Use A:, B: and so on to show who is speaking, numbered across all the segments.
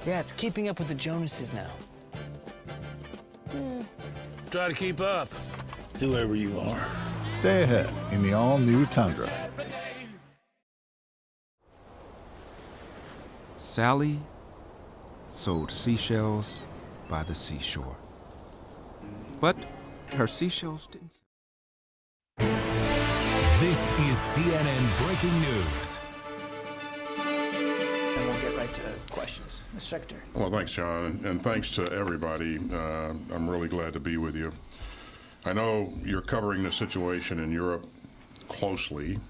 A: Yeah, it's keeping up with the Jonases now.
B: Try to keep up, whoever you are.
C: Stay ahead in the all-new Tundra.
D: Sally sold seashells by the seashore. But her seashells didn't.
E: This is CNN Breaking News.
A: And we'll get right to questions. Mr. Secretary.
F: Well, thanks, John, and thanks to everybody. I'm really glad to be with you. I know you're covering the situation in Europe closely.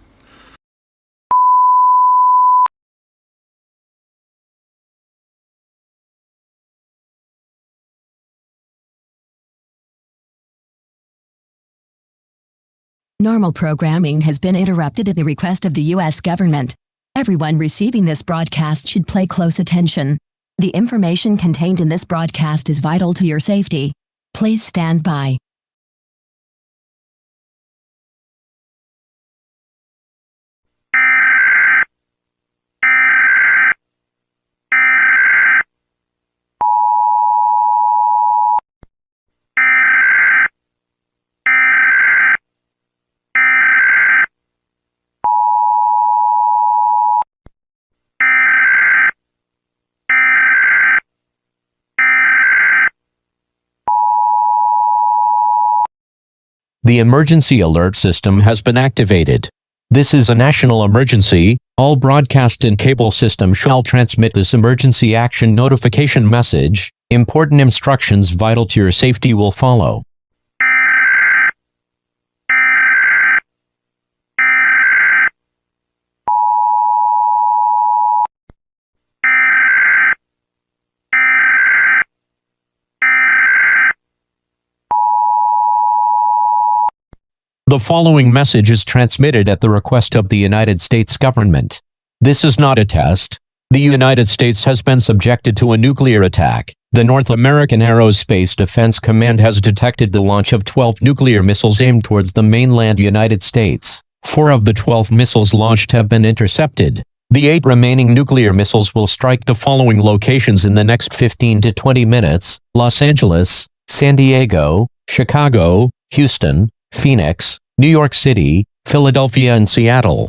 G: Normal programming has been interrupted at the request of the U.S. government. Everyone receiving this broadcast should pay close attention. The information contained in this broadcast is vital to your safety. Please stand by.
H: The emergency alert system has been activated. This is a national emergency. All broadcast and cable systems shall transmit this emergency action notification message. Important instructions vital to your safety will follow. The following message is transmitted at the request of the United States government. This is not a test. The United States has been subjected to a nuclear attack. The North American Aerospace Defense Command has detected the launch of 12 nuclear missiles aimed towards the mainland United States. 4 of the 12 missiles launched have been intercepted. The 8 remaining nuclear missiles will strike the following locations in the next 15 to 20 minutes: Los Angeles, San Diego, Chicago, Houston, Phoenix, New York City, Philadelphia, and Seattle.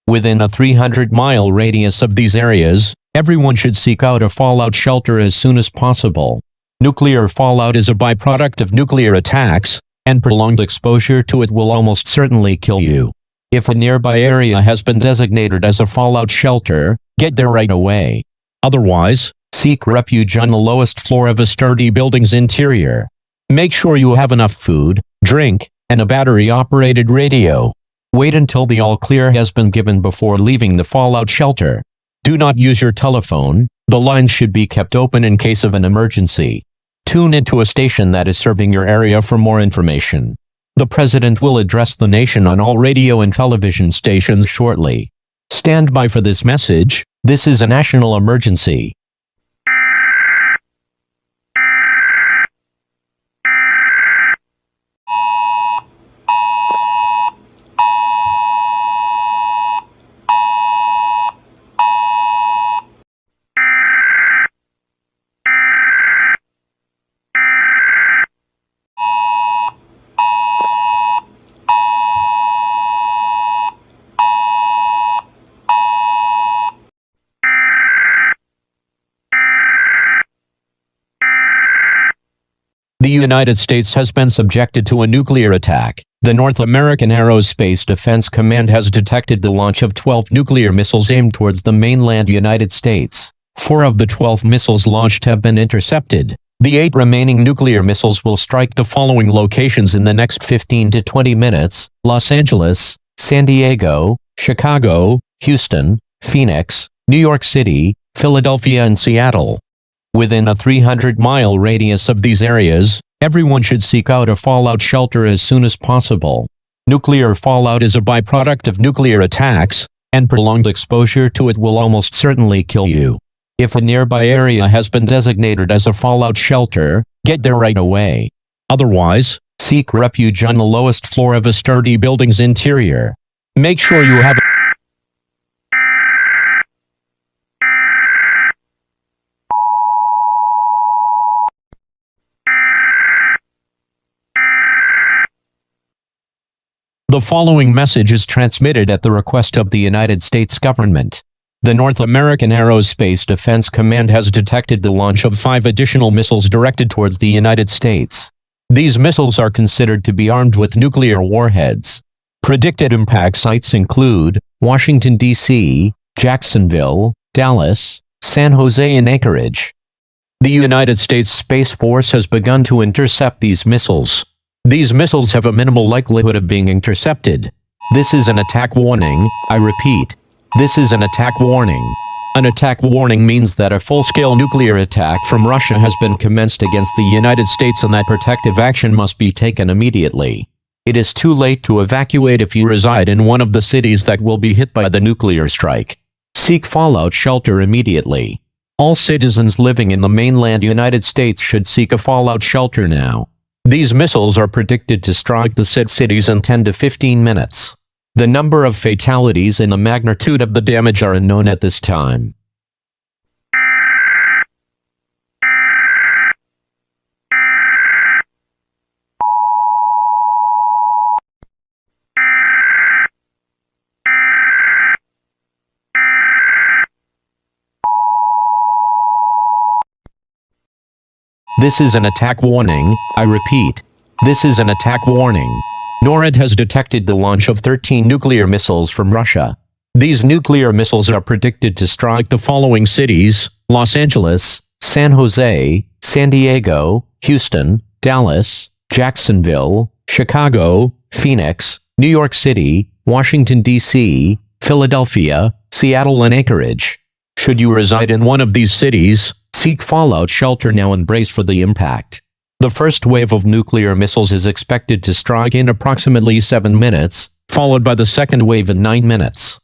H: Within a 300-mile radius of these areas, everyone should seek out a fallout shelter as soon as possible. Nuclear fallout is a byproduct of nuclear attacks, and prolonged exposure to it will almost certainly kill you. If a nearby area has been designated as a fallout shelter, get there right away. Otherwise, seek refuge on the lowest floor of a sturdy building's interior. Make sure you have enough food, drink, and a battery-operated radio. Wait until the all-clear has been given before leaving the fallout shelter. Do not use your telephone. The lines should be kept open in case of an emergency. Tune into a station that is serving your area for more information. The President will address the nation on all radio and television stations shortly. Stand by for this message. This is a national emergency. The United States has been subjected to a nuclear attack. The North American Aerospace Defense Command has detected the launch of 12 nuclear missiles aimed towards the mainland United States. 4 of the 12 missiles launched have been intercepted. The 8 remaining nuclear missiles will strike the following locations in the next 15 to 20 minutes: Los Angeles, San Diego, Chicago, Houston, Phoenix, New York City, Philadelphia, and Seattle. Within a 300-mile radius of these areas, everyone should seek out a fallout shelter as soon as possible. Nuclear fallout is a byproduct of nuclear attacks, and prolonged exposure to it will almost certainly kill you. If a nearby area has been designated as a fallout shelter, get there right away. Otherwise, seek refuge on the lowest floor of a sturdy building's interior. Make sure you have The following message is transmitted at the request of the United States government. The North American Aerospace Defense Command has detected the launch of 5 additional missiles directed towards the United States. These missiles are considered to be armed with nuclear warheads. Predicted impact sites include Washington, D.C., Jacksonville, Dallas, San Jose, and Anchorage. The United States Space Force has begun to intercept these missiles. These missiles have a minimal likelihood of being intercepted. This is an attack warning, I repeat. This is an attack warning. An attack warning means that a full-scale nuclear attack from Russia has been commenced against the United States and that protective action must be taken immediately. It is too late to evacuate if you reside in one of the cities that will be hit by the nuclear strike. Seek fallout shelter immediately. All citizens living in the mainland United States should seek a fallout shelter now. These missiles are predicted to strike the said cities in 10 to 15 minutes. The number of fatalities and the magnitude of the damage are unknown at this time. This is an attack warning, I repeat. This is an attack warning. NORAD has detected the launch of 13 nuclear missiles from Russia. These nuclear missiles are predicted to strike the following cities: Los Angeles, San Jose, San Diego, Houston, Dallas, Jacksonville, Chicago, Phoenix, New York City, Washington, D.C., Philadelphia, Seattle, and Anchorage. Should you reside in one of these cities, seek fallout shelter now and brace for the impact. The first wave of nuclear missiles is expected to strike in approximately 7 minutes, followed by the second wave in 9 minutes.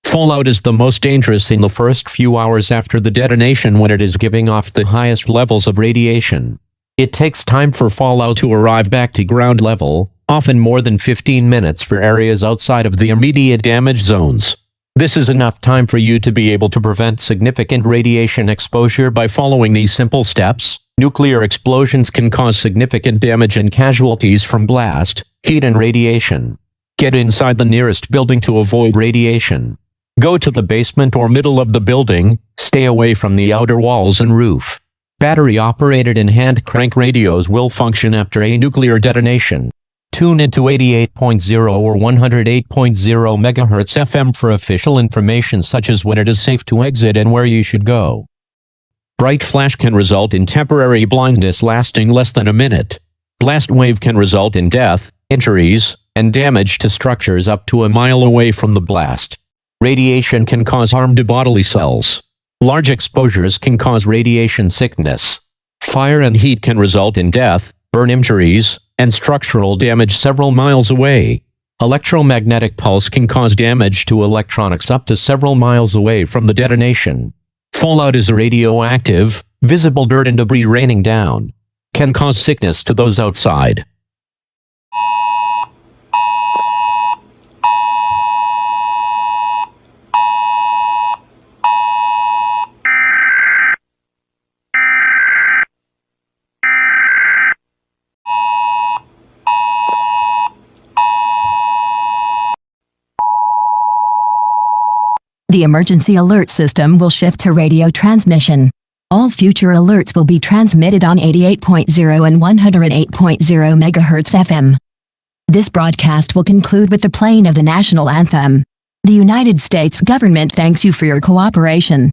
H: Fallout is the most dangerous in the first few hours after the detonation when it is giving off the highest levels of radiation. It takes time for fallout to arrive back to ground level, often more than 15 minutes for areas outside of the immediate damage zones. This is enough time for you to be able to prevent significant radiation exposure by following these simple steps. Nuclear explosions can cause significant damage and casualties from blast, heat, and radiation. Get inside the nearest building to avoid radiation. Go to the basement or middle of the building, stay away from the outer walls and roof. Battery-operated and hand-crank radios will function after a nuclear detonation. Tune into 88.0 or 108.0 MHz FM for official information such as when it is safe to exit and where you should go. Bright flash can result in temporary blindness lasting less than a minute. Blast wave can result in death, injuries, and damage to structures up to a mile away from the blast. Radiation can cause harm to bodily cells. Large exposures can cause radiation sickness. Fire and heat can result in death, burn injuries, and structural damage several miles away. Electromagnetic pulse can cause damage to electronics up to several miles away from the detonation. Fallout is radioactive, visible dirt and debris raining down. Can cause sickness to those outside.
G: The emergency alert system will shift to radio transmission. All future alerts will be transmitted on 88.0 and 108.0 MHz FM. This broadcast will conclude with the playing of the national anthem. The United States government thanks you for your cooperation.